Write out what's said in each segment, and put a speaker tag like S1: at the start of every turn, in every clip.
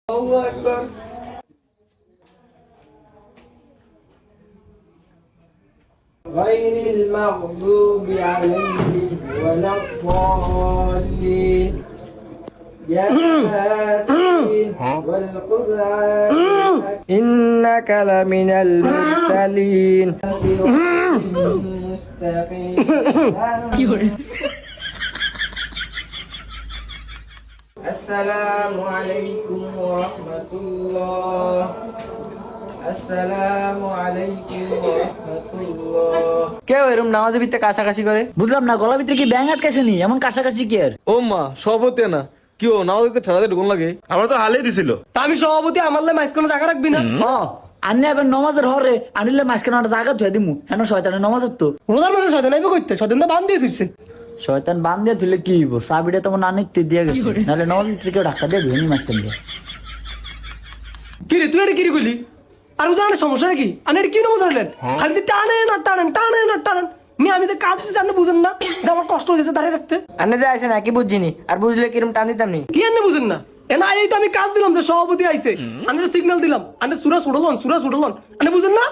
S1: الله أكبر. غير المغضوب عليهم ولا الضالين. ياسين والقرآن إنك لمن المرسلين. صراط مستقيم. السلام عليكم ورحمة الله. আসসালামু আলাইকুম ওয়া রাহমাতুল্লাহ। কেউ এরকম নামাজের ভিতরে কাছাকাছি করে?
S2: বুঝলাম না, গলা ভিতরে কি ব্যাঙ আটকাছে নি? এমন কাছাকাছি কি আর?
S3: ও মা সভাপতি না কি ও নামাজ দিতে ঠেলাতে ঢুকুন লাগে আমার তো হালেই দিছিল।
S4: তা আমি সভাপতি, আমার লাই মাঝখানে জায়গা রাখবি না?
S2: আন্নে এবার নমাজের হরে আনিলে মাঝখানে একটা জায়গা ধুয়ে দিমু। হেন শয়তানের নমাজ হতো।
S4: রোজার মাসে শয়তান আইবে কইতে, শয়তান তো বান দিয়ে দিচ্ছে।
S2: শয়তান বান দিয়ে তুলে কি হইব? চাবিটা তোমার নানিতে দিয়ে গেছে, নাহলে নমাজ ভিতরে কেউ ধাক্কা দিয়ে ধুয়ে নি মাঝখান দিয়ে।
S4: কি রে তুই এটা কি রে কইলি? আর রোজার সমস্যা নাকি? আনে কি নমজ ধরলেন? খালি টানেন আর টানেন, টানেন আর টানেন। আমি তো কাজ দিচ্ছি, আপনি বুঝেন না যে আমার কষ্ট হয়েছে দাঁড়িয়ে থাকতে?
S1: আনে যে আইছে না কি বুঝিনি, আর বুঝলে কিরম টান দিতাম নি।
S4: কি আপনি বুঝেন না? এনা এই তো আমি কাজ দিলাম যে সভাপতি আইছে, আমি সিগন্যাল দিলাম, আপনি সুরা ছুটলন, আপনি বুঝেন না?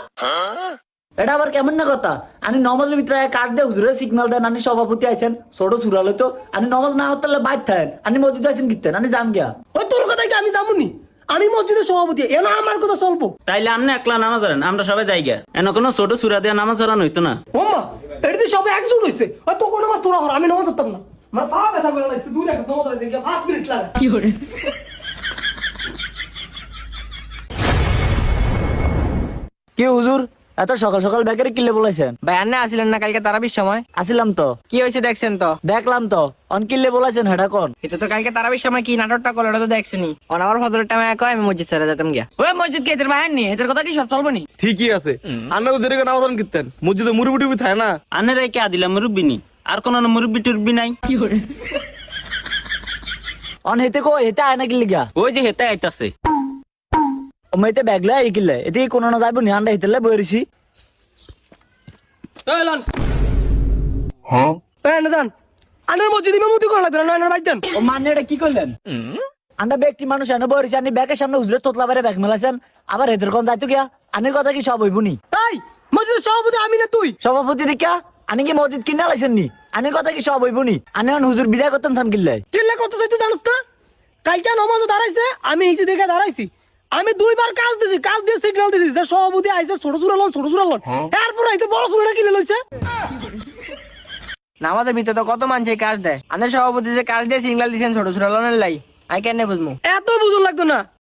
S2: এটা আবার কেমন না কথা? আমি নমাজের ভিতরে কাজ দিয়ে হুজুরে সিগন্যাল দেন, আমি সভাপতি আইছেন, ছোট সুরালে তো আমি নমাজ না হতে বাইর থাকেন, আমি মসজিদে আইছেন কিতেন, আমি যাম গিয়া।
S4: ওই তোর কথা কি আমি যাবনি? আমি মসজিদের সভাপতি, এনা আমার কথা চলবো।
S5: তাইলে আপনি একলা নামাজ ধরেন, আমরা সবাই যাই গিয়া। এন কোনো ছোট সুরা দিয়ে নামাজ ধরানো হইতো না।
S4: ওম্মা এটা তো সবাই একজন হইছে। ওই তো কোনো নামাজ তোরা হর, আমি নামাজ পড়তাম না। আমার পা ব্যথা করে লাগছে, দূরে একটা নামাজ পড়তে গিয়ে 5 মিনিট লাগে। কি করে?
S2: কি হুজুর এত সকাল সকাল ব্যাগের কিলে বলাইছেন?
S1: ভাই আন্নে আসিলেন না কালকে তারাবির সময়?
S2: আসিলাম তো।
S1: কি হয়েছে দেখছেন তো?
S2: দেখলাম তো। অন কিলে বলাইছেন হেডা কোন?
S1: এটা তো কালকে তারাবির সময় কি নাটকটা করলো এটা তো দেখছেনি। অন আমার ফজরের টাইমে কয় আমি মসজিদ ছেড়ে যেতাম গিয়া। ওই মসজিদ কে এদের বাহির নি, এদের কথা কি সব চলবো নি?
S3: ঠিকই আছে আমরা তো দেরিকে নামাজ আন কিতেন মসজিদে মুরুবি টুবি থাকে না।
S5: আনের কে আদিলা মুরব্বি নি, আর কোন মুরব্বি টুরবি নাই।
S4: কি করে?
S2: অন হেতে কো হেতে আয় না কিলে গিয়া?
S5: ওই যে হেতে আইতাছে।
S2: ও মেতে ব্যাগলা এই কিলে এতে কোন না যাইব নি, আন্ডা হেতেলে বইরিছি।
S4: এই লন এই না জান, আনের মসজিদে ইমামতি করা লাগবে না, না বাইতেন।
S2: ও মানে এটা কি করলেন? আন্ডা ব্যক্তি মানুষ এনে বইরিছি, আনি ব্যাগের সামনে হুজুরে তোতলা বাইরে ব্যাগ মেলাছেন, আবার হেদের কোন যাইতো গিয়া? আনের কথা কি সব হইব নি?
S4: এই মসজিদের সভাপতি আমি না তুই?
S2: সভাপতি দেখা আনি কি মসজিদ কিনে লাইছেন নি? আনের কথা কি সব হইব নি? আনি হুজুর বিদায় করতেন সান কিল্লাই।
S4: কিল্লা কত চাইতে জানিস না? কালকে নামাজে দাঁড়াইছে, আমি এই যে দেখে দাঁড়াইছি, আমি 2 বার কাজ দিছি, কাজ দিয়ে সিগন্যাল দিছি যে সভাপতি আইছে, ছোট সুরা লন। এরপর আইতে বড় সুরাটা কিনে লইছে।
S1: নামাজের ভিতরে তো কত মানুষ এই কাজ দেয়। আন্নে সভাপতি যে কাজ দিয়ে সিগন্যাল দিছেন ছোট ছোট লনের লাই, আমি কেন বুঝবো?
S4: এত বুঝুন লাগতো না।